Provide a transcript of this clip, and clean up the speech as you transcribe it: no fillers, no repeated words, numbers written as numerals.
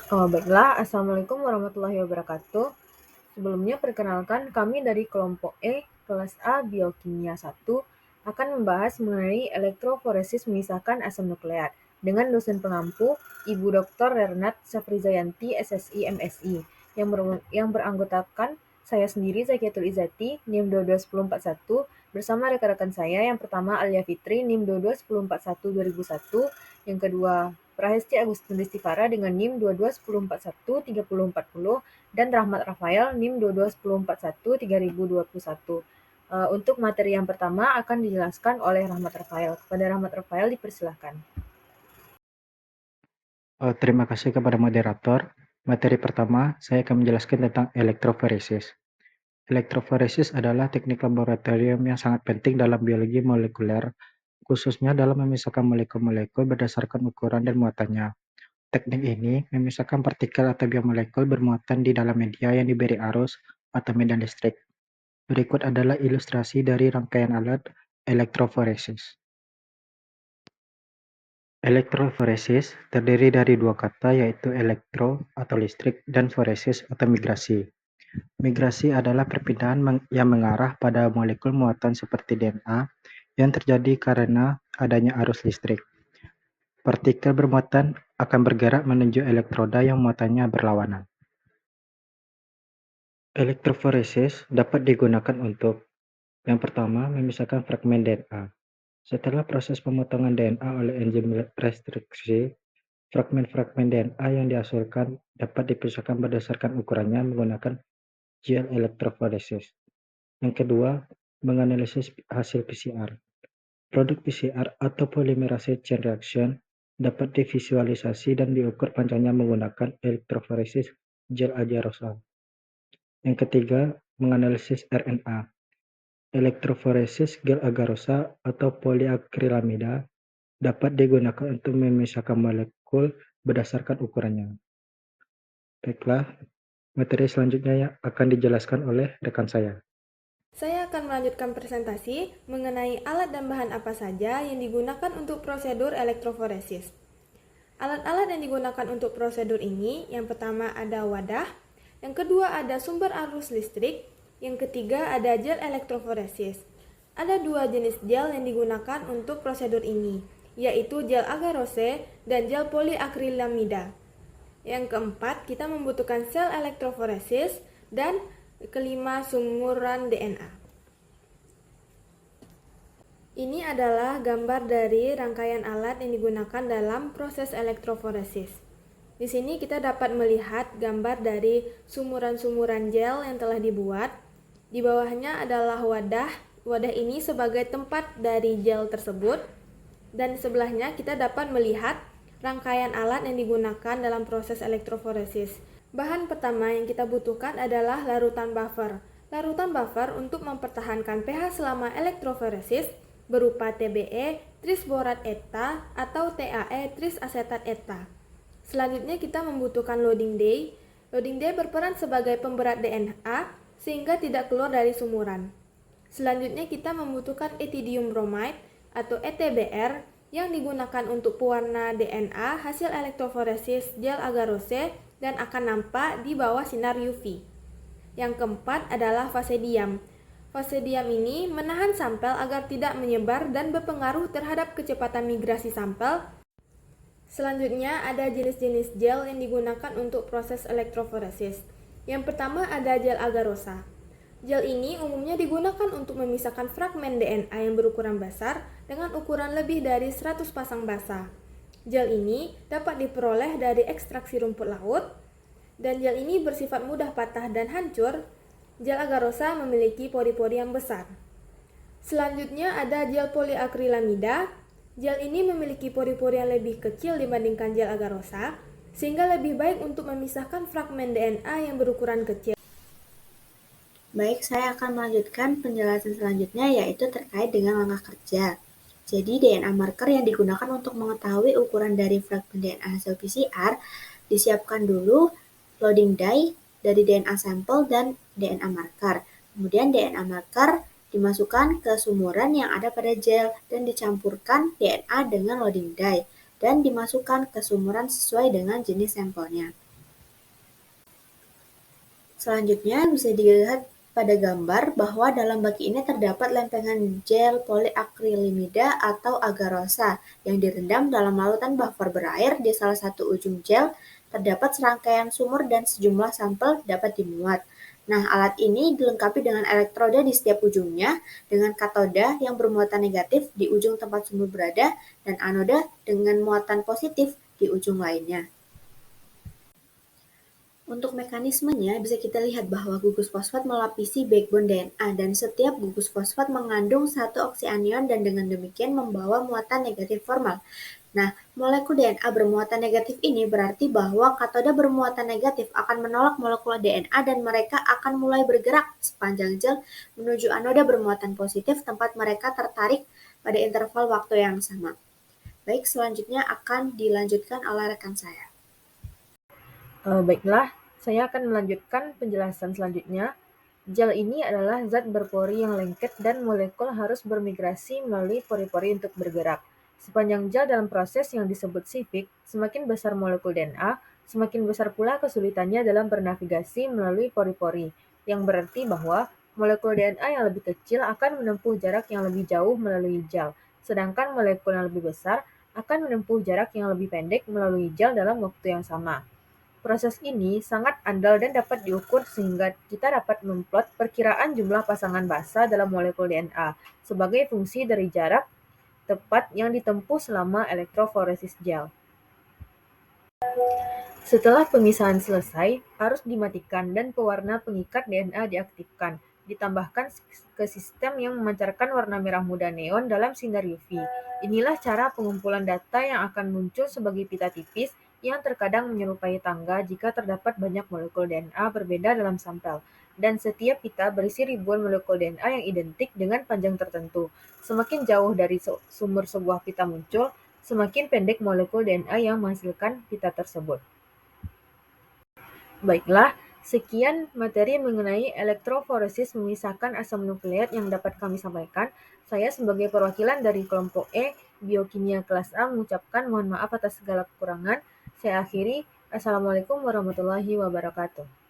Baiklah, Assalamualaikum warahmatullahi wabarakatuh. Sebelumnya perkenalkan, kami dari kelompok E, kelas A Biokimia 1, akan membahas mengenai elektroforesis memisahkan asam nukleat dengan dosen pengampu Ibu Dr. Renat Safrizayanti, SSI, MSI, yang beranggotakan saya sendiri, Zakiatul Izati, NIM 221041, bersama rekan-rekan saya, yang pertama Alia Fitri, NIM 221041, yang kedua Prahesti Agustin Ristivara dengan NIM 2210413040, dan Rahmat Rafael NIM 2210413021. Untuk materi yang pertama akan dijelaskan oleh Rahmat Rafael. Kepada Rahmat Rafael dipersilahkan. Terima kasih kepada moderator. Materi pertama, saya akan menjelaskan tentang elektroforesis. Elektroforesis adalah teknik laboratorium yang sangat penting dalam biologi molekuler, khususnya dalam memisahkan molekul-molekul berdasarkan ukuran dan muatannya. Teknik ini memisahkan partikel atau biomolekul bermuatan di dalam media yang diberi arus atau medan listrik. Berikut adalah ilustrasi dari rangkaian alat elektroforesis. Elektroforesis terdiri dari dua kata, yaitu elektro atau listrik dan foresis atau migrasi. Migrasi adalah perpindahan yang mengarah pada molekul muatan seperti DNA yang terjadi karena adanya arus listrik. Partikel bermuatan akan bergerak menuju elektroda yang muatannya berlawanan. Elektroforesis dapat digunakan untuk yang pertama, memisahkan fragmen DNA. Setelah proses pemotongan DNA oleh enzim restriksi, fragmen-fragmen DNA yang dihasilkan dapat dipisahkan berdasarkan ukurannya menggunakan gel elektroforesis. Yang kedua, menganalisis hasil PCR. Produk PCR atau polymerase chain reaction dapat divisualisasi dan diukur panjangnya menggunakan elektroforesis gel agarose. Yang ketiga, menganalisis RNA. Elektroforesis gel agarose atau poliakrilamida dapat digunakan untuk memisahkan molekul berdasarkan ukurannya. Baiklah, materi selanjutnya yang akan dijelaskan oleh rekan saya. Saya akan melanjutkan presentasi mengenai alat dan bahan apa saja yang digunakan untuk prosedur elektroforesis. Alat-alat yang digunakan untuk prosedur ini, yang pertama ada wadah, yang kedua ada sumber arus listrik, yang ketiga ada gel elektroforesis. Ada dua jenis gel yang digunakan untuk prosedur ini, yaitu gel agarose dan gel poliakrilamida. Yang keempat, kita membutuhkan sel elektroforesis, dan kelima, sumuran DNA. Ini adalah gambar dari rangkaian alat yang digunakan dalam proses elektroforesis. Di sini kita dapat melihat gambar dari sumuran-sumuran gel yang telah dibuat. Di bawahnya adalah wadah. Wadah ini sebagai tempat dari gel tersebut. Dan di sebelahnya kita dapat melihat rangkaian alat yang digunakan dalam proses elektroforesis. Bahan pertama yang kita butuhkan adalah larutan buffer. Larutan buffer untuk mempertahankan pH selama elektroforesis berupa TBE, trisborat eta, atau TAE, trisasetat eta. Selanjutnya kita membutuhkan loading day. Loading day berperan sebagai pemberat DNA sehingga tidak keluar dari sumuran. Selanjutnya kita membutuhkan ethidium bromide atau ETBr yang digunakan untuk pewarna DNA hasil elektroforesis gel agarose dan akan nampak di bawah sinar UV. Yang keempat adalah vasedium. Vasedium ini menahan sampel agar tidak menyebar dan berpengaruh terhadap kecepatan migrasi sampel. Selanjutnya ada jenis-jenis gel yang digunakan untuk proses elektroforesis. Yang pertama ada gel agarose. Gel ini umumnya digunakan untuk memisahkan fragmen DNA yang berukuran besar dengan ukuran lebih dari 100 pasang basa. Gel ini dapat diperoleh dari ekstraksi rumput laut, dan gel ini bersifat mudah patah dan hancur. Gel agarose memiliki pori-pori yang besar. Selanjutnya ada gel poliakrilamida. Gel ini memiliki pori-pori yang lebih kecil dibandingkan gel agarose, sehingga lebih baik untuk memisahkan fragmen DNA yang berukuran kecil. Baik, saya akan melanjutkan penjelasan selanjutnya, yaitu terkait dengan langkah kerja. Jadi, DNA marker yang digunakan untuk mengetahui ukuran dari fragmen DNA hasil PCR disiapkan dulu loading die dari DNA sampel dan DNA marker. Kemudian DNA marker dimasukkan ke sumuran yang ada pada gel dan dicampurkan DNA dengan loading die dan dimasukkan ke sumuran sesuai dengan jenis sampelnya. Selanjutnya bisa dilihat pada gambar bahwa dalam baki ini terdapat lempengan gel poliakrilimida atau agarosa yang direndam dalam larutan buffer berair. Di salah satu ujung gel terdapat serangkaian sumur dan sejumlah sampel dapat dimuat. Nah, alat ini dilengkapi dengan elektroda di setiap ujungnya, dengan katoda yang bermuatan negatif di ujung tempat sumur berada, dan anoda dengan muatan positif di ujung lainnya. Untuk mekanismenya, bisa kita lihat bahwa gugus fosfat melapisi backbone DNA dan setiap gugus fosfat mengandung satu oksianion dan dengan demikian membawa muatan negatif formal. Nah, molekul DNA bermuatan negatif ini berarti bahwa katoda bermuatan negatif akan menolak molekul DNA dan mereka akan mulai bergerak sepanjang gel menuju anoda bermuatan positif tempat mereka tertarik pada interval waktu yang sama. Baik, selanjutnya akan dilanjutkan oleh rekan saya. Baiklah, saya akan melanjutkan penjelasan selanjutnya. Gel ini adalah zat berpori yang lengket dan molekul harus bermigrasi melalui pori-pori untuk bergerak. Sepanjang gel dalam proses yang disebut sifik, semakin besar molekul DNA, semakin besar pula kesulitannya dalam bernavigasi melalui pori-pori, yang berarti bahwa molekul DNA yang lebih kecil akan menempuh jarak yang lebih jauh melalui gel, sedangkan molekul yang lebih besar akan menempuh jarak yang lebih pendek melalui gel dalam waktu yang sama. Proses ini sangat andal dan dapat diukur sehingga kita dapat memplot perkiraan jumlah pasangan basa dalam molekul DNA sebagai fungsi dari jarak tepat yang ditempuh selama elektroforesis gel. Setelah pemisahan selesai, arus dimatikan dan pewarna pengikat DNA diaktifkan, ditambahkan ke sistem yang memancarkan warna merah muda neon dalam sinar UV. Inilah cara pengumpulan data yang akan muncul sebagai pita tipis yang terkadang menyerupai tangga jika terdapat banyak molekul DNA berbeda dalam sampel, dan setiap pita berisi ribuan molekul DNA yang identik dengan panjang tertentu. Semakin jauh dari sumber sebuah pita muncul, semakin pendek molekul DNA yang menghasilkan pita tersebut. Baiklah, sekian materi mengenai elektroforesis memisahkan asam nukleat yang dapat kami sampaikan. Saya sebagai perwakilan dari kelompok E, Biokimia kelas A mengucapkan mohon maaf atas segala kekurangan. Saya akhiri. Assalamualaikum warahmatullahi wabarakatuh.